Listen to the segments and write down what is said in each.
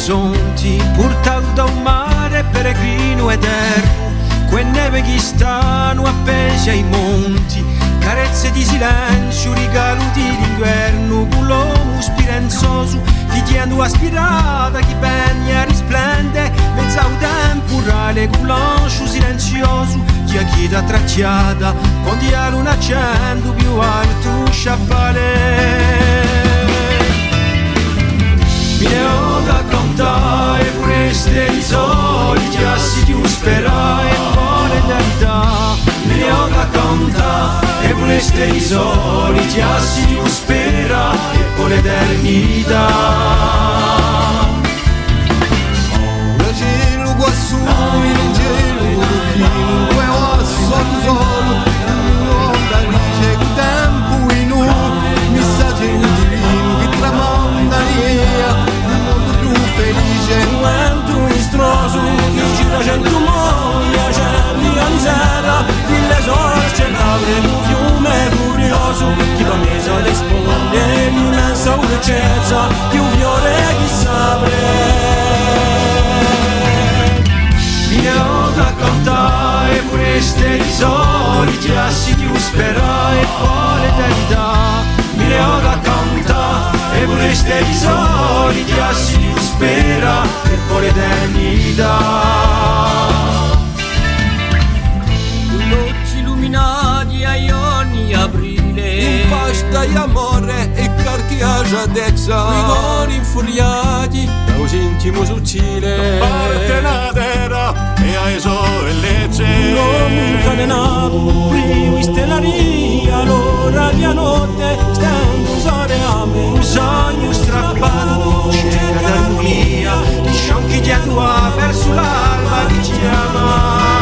orizzonti, portato da un mare peregrino eterno, quelle neve che stanno appese ai monti, carezze di silenzio, regalo di l'inverno, con l'uomo spirenzoso, chi tiene aspirata, chi pegna risplende, mezzo temporale, con l'ancio silenzioso, chi ha chieda tracciata, quando ha luna accendo più alto sciappale. Mi ne ho da cantare pure ste risoli, già si più spera e poi l'eternità. Mi ne ho da cantare e pure ste risoli, già si più spera e poi l'eternità. Da cielo qua su, in cielo, dove ho solo, da dice che tempo in un messaggio divino che tramonda via. Felice quanto ristroso che gira cento moglia c'è la misera delle sorge laure un fiume curioso chi va mesa alle sponde l'immensa urgenza di un fiore chi s'apre. Mi ne ho da cantare pure ste risoli già si più spera e poi l'eternità. Mi ne ho da cantare e pure ste risoli già si più spera e poi l'eternità. Luci illuminati ai ogni aprile, impasta di amore e cartiaggiatezza, rigori infuriati da un intimo sottile, parte la terra e ai bellezze, l'uomo incatenato, primi stellaria, l'ora di notte, stendo soreame, un sogno strappato, cerca d'armonia, chi sciocchi di adua verso l'alba che ci chiama.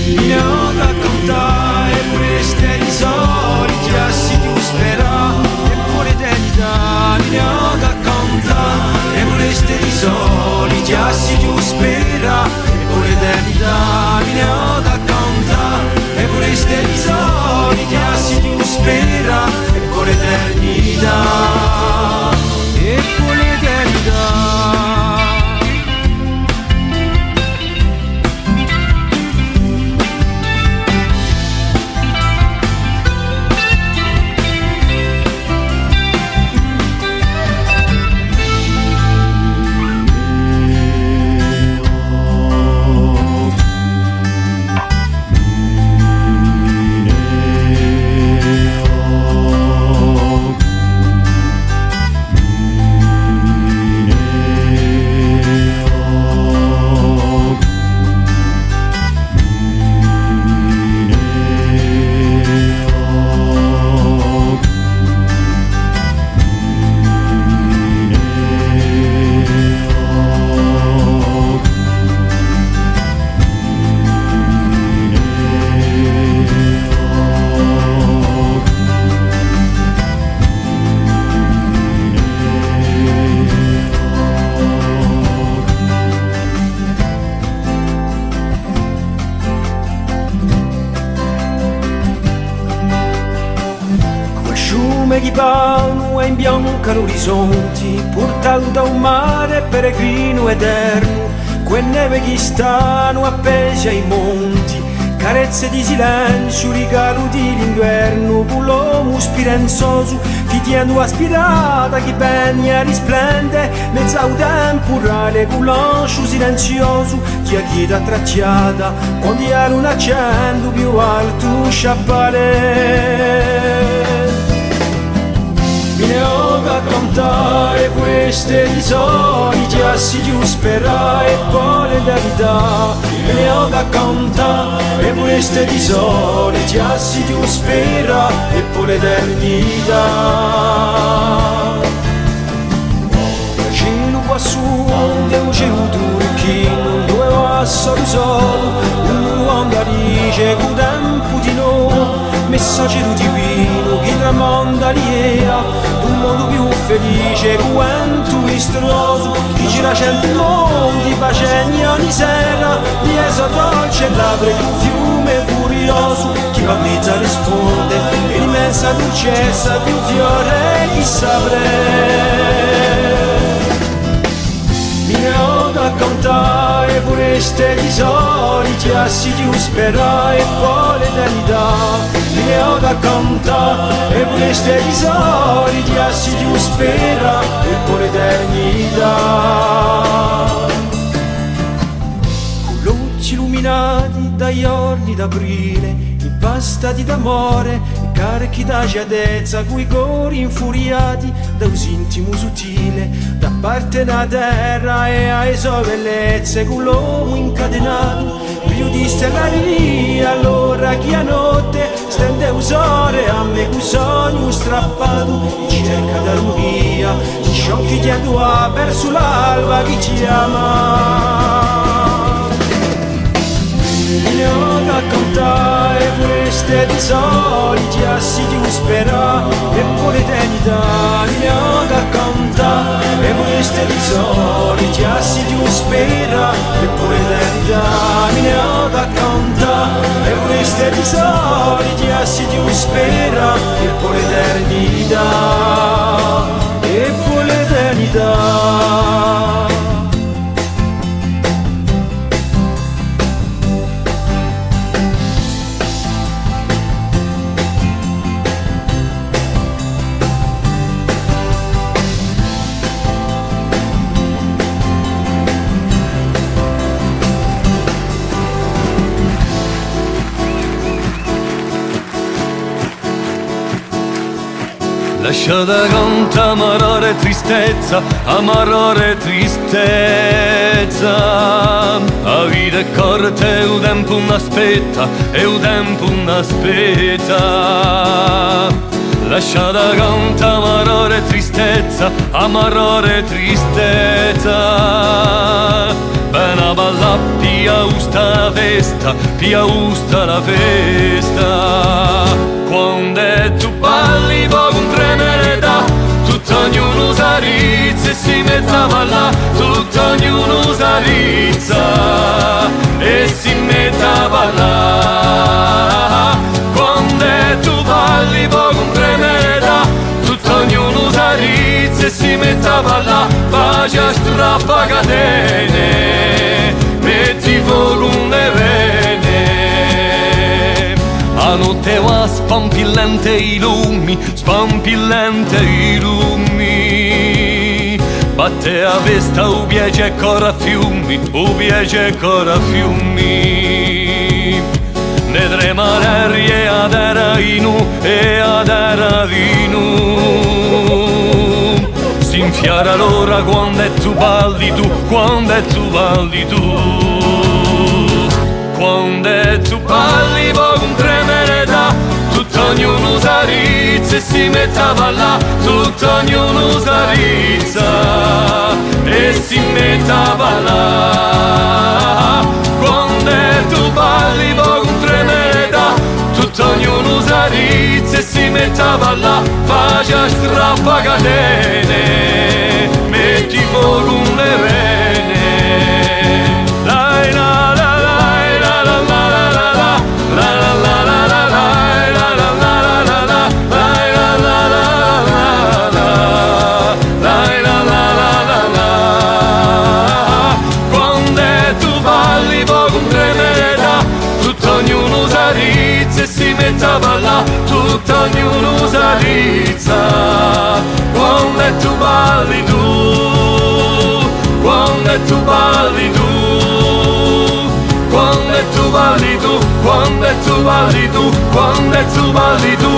Mi ne ho da cantare pure ste risoli, già si più spera e poi l'eternità. Mi ne ho da cantare e pure ste risoli, già si più spera e poi l'eternità. Mi ne ho da cantare e pure ste risoli, già si più spera e poi l'eternità. E poi l'eternità. Chi vanno e imbianca l'orizzonti, portato da un mare peregrino eterno, quelle neve che stanno appese ai monti, carezze di silenzio, regalo di l'inverno, con l'uomo spirenzoso, chi tiene aspirata, chi pegna risplende, mezzo temporale, con l'ancio silenzioso, chi ha chieda tracciata, quando ha luna accendo più alto sciappale. Mi ne ho da cantare queste risoli, già si più spera e poi l'eternità. Mi ne ho da cantare queste risoli, già si più spera e poi l'eternità. Il cielo qua su, è un cielo turchino, dove va solo, un uomo da dice che tempo di noi. Messaggero divino che tramonda l'era d'un mondo più felice quanto ristroso chi gira cento mondi facegni ogni sera di eso dolce e labbra un fiume furioso chi va a mezza risponde e l'immensa la dolcezza di un fiore di sabre. Mi ne ho da cantare vorreste di soliti assi di uspera e poi l'eternità. Mi ne ho da cantare vorreste di soliti assi di uspera e poi l'eternità. Con luci illuminati dagli orni d'aprile, impastati d'amore, carichi da giadezza, coi cori infuriati da un intimo sottile, da parte da terra e alle sue bellezze, con l'uomo incatenato, più di stelleria, allora chi a notte stende usare a me con sogno strappato, in cerca d'armonia, in sciocchi dietro a verso l'alba chi ci ama. Mi ne ho da cantare queste di soliti assi di uspera e poi l'eternità. Mi ne ho da cantare queste di soliti assi di uspera e poi l'eternità. Mi ne ho da cantare queste di soliti assi di uspera e poi l'eternità. E poi l'eternità. Lasciata canta amarare tristezza, amarare tristezza. La vita è corta e il tempo non aspetta, e il tempo non aspetta. Lasciata canta amarare tristezza, amarare tristezza. Ben a balla pia usta la festa, pia usta la festa. Quando tu balli poco un tremere da, tutto ognuno sa rizza e si mette a ballare, tutto ognuno sa rizza e si mette a ballare. Quando tu balli poco un tremere da, tutto ognuno sa rizza e si mette a ballare, faccia strappa catene, metti fuoco le vene. La notte va spampillante i lumi, spampillante i lumi. Batte a vesta u piace ancora a fiumi, u piace ancora a fiumi. Ne trema l'aria ad Arainu e ad Aravinu. Si infiara l'ora quando è tu balli tu, quando è tu balli tu. Quando tu balli poco un tremere da, tutto ognuno sa rizza e si mette a ballare, tutto ognuno sa rizza e si mette a ballare. Quando tu balli poco un tremere da, tutto ognuno sa rizza e si mette a ballare, faccia strappa catene, metti fuoco le vene. E si mette a ballare, tutto ognuno sa rizza. Quando tu balli tu, quando tu balli tu, quando tu balli tu, quando tu balli tu, quando tu balli tu.